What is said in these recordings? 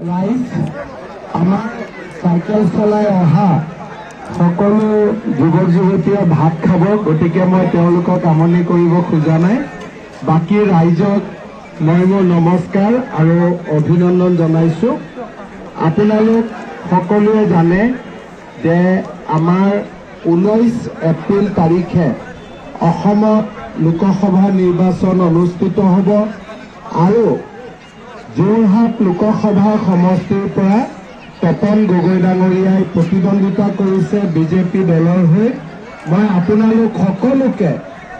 right আমাৰ cycle চলাই অহা সকলো যুৱক যুৱতীয়ে ভাত খাব গতিকে মই তেওঁলোকক আমনি কৰিব খোজা নাই বাকী ৰাইজক মই মোৰ নমস্কাৰ আৰু অভিনন্দন জনাইছো আপোনালোক সকলোৱে জানে যে আমাৰ 19 এপ্ৰিল তাৰিখে অসমত লোকসভা নিৰ্বাচন অনুষ্ঠিত হ'ব আৰু যোৰহাট লোকসভা সমষ্টিৰ পৰা তপন গগৈ ডাঙৰীয়াই প্ৰতিদ্বন্দ্বিতা কৰিছে বিজেপি দলৰ হৈ মই আপোনালোক সকলোকে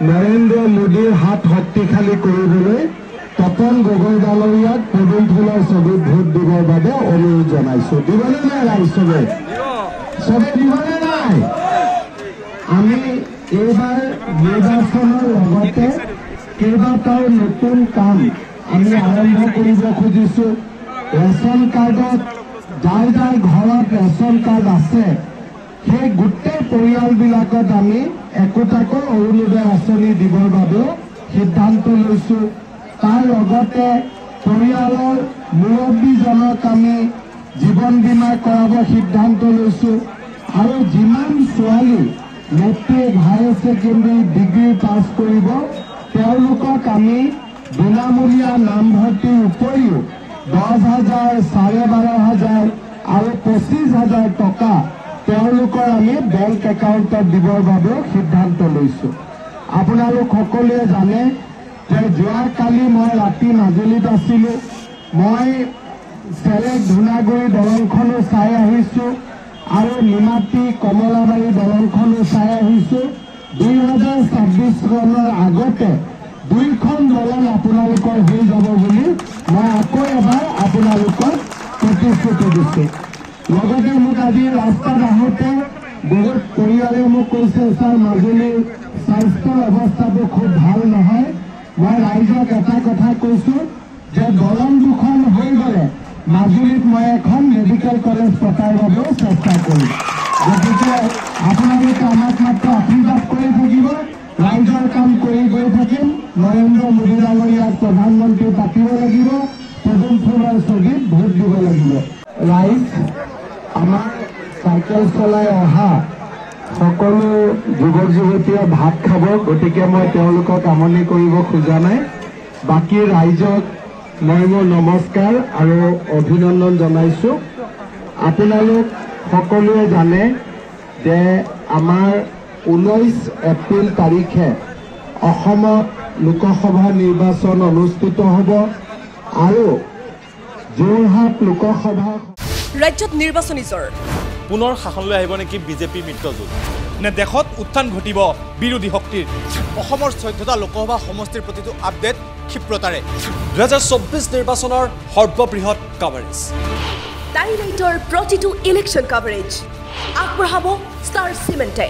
নৰেন্দ্ৰ মোদীৰ হাত শক্তিশালী কৰিবলৈ তপন গগৈ ডাঙৰীয়াক পদুম ফুলৰ ছবিত ভোট দিবৰ বাবে অনুৰোধ জনাইছো দিবনে নাই ৰাইজ চবে দিবনে নাই আমি এইবাৰ নিৰ্বাচনৰ লগতে কেইবাটাও নতুন কাম আমি আৰম্ভ কৰিব খুজিছো ৰেচন কাৰ্ডত যাৰ যাৰ ঘৰত ৰেচন কাৰ্ড আছে সেই গোটেই পৰিয়ালবিলাকত আমি একোটাকৈ অৰুণোদয় আঁচনি দিবৰ বাবে সিদ্ধান্ত লৈছো তাৰ লগতে পৰিয়ালৰ মুৰব্বীজনক আমি জীৱন বীমা কৰাব সিদ্ধান্ত লৈছো আৰু যিমান ছোৱালী matric higher secondary degree pass কৰিব তেওঁলোকক আমি বিনামূলীয়া নামভৰ্তিৰ উপৰিও 10,000, 12,500 আৰু 25,000 টকা তেওঁলোকৰ আমি বেংক একাউণ্টত দিবৰ বাবে সিদ্ধান্ত লৈছো আপোনালোক সকলোৱে জানে যে যোৱাকালি মই ৰাতি মাজুলীত আছিলো মই চেলেক ধুনাগুৰি দলংখনো চাই আহিছো আৰু নিমাতী কমলাবাৰী দলংখনো চাই আহিছো 2026 চনৰ আগতে দুইখন দলং আপোনালোকৰ হৈ যাব বুলি মই আকৌ এবাৰ আপোনালোকক প্ৰতিশ্ৰুতি দিছো লগতে মোক আজি ৰাস্তাত আহোঁতে বহুত পৰিয়ালে মোক কৈছে ছাৰ মাজুলীৰ স্বাস্থ্যৰ অৱস্থাটো খুব ভাল নহয় মই ৰাইজক এটা কথা কৈছো যে দলং দুখন হৈ গ'লে মাজুলীত মই এখন মেডিকেল কলেজ পতাৰ বাবেও চেষ্টা কৰিম গতিকে আপোনালোকে আমাক মাত্ৰ আশীৰ্বাদ কৰি থাকিব ৰাইজৰ কাম কৰি গৈ থাকিম নৰেন্দ্ৰ মোদী ডাঙৰীয়াক প্ৰধানমন্ত্ৰী পাতিব লাগিব পদুম ফুলৰ ছবিত ভোট দিব লাগিব ৰাইজ আমাৰ চাইকেল চলাই অহা সকলো যুৱক যুৱতীয়ে ভাত খাব গতিকে মই তেওঁলোকক আমনি কৰিব খোজা নাই বাকী ৰাইজক মই মোৰ নমস্কাৰ আৰু অভিনন্দন জনাইছো আপোনালোক সকলোৱে জানে যে আমাৰ 19 এপ্ৰিল তাৰিখে অসমত লোকসভা নিৰ্বাচন অনুষ্ঠিত হ'ব আৰু যোৰহাট লোকসভা ৰাজ্যত নিৰ্বাচনী জ্বৰ পুনৰ শাসনলৈ আহিব নেকি বিজেপি মিত্ৰজোঁট নে দেশত উত্থান ঘটিব বিৰোধী শক্তিৰ অসমৰ 14টা লোকসভা সমষ্টিৰ প্ৰতিটো আপডেট ক্ষিপ্ৰতাৰে 2024 নিৰ্বাচনৰ সৰ্ববৃহৎ কভাৰেজ টাইলাইটৰ প্ৰতিটো ইলেকশ্যন কভাৰেজ আগবঢ়াব ষ্টাৰ চিমেণ্টে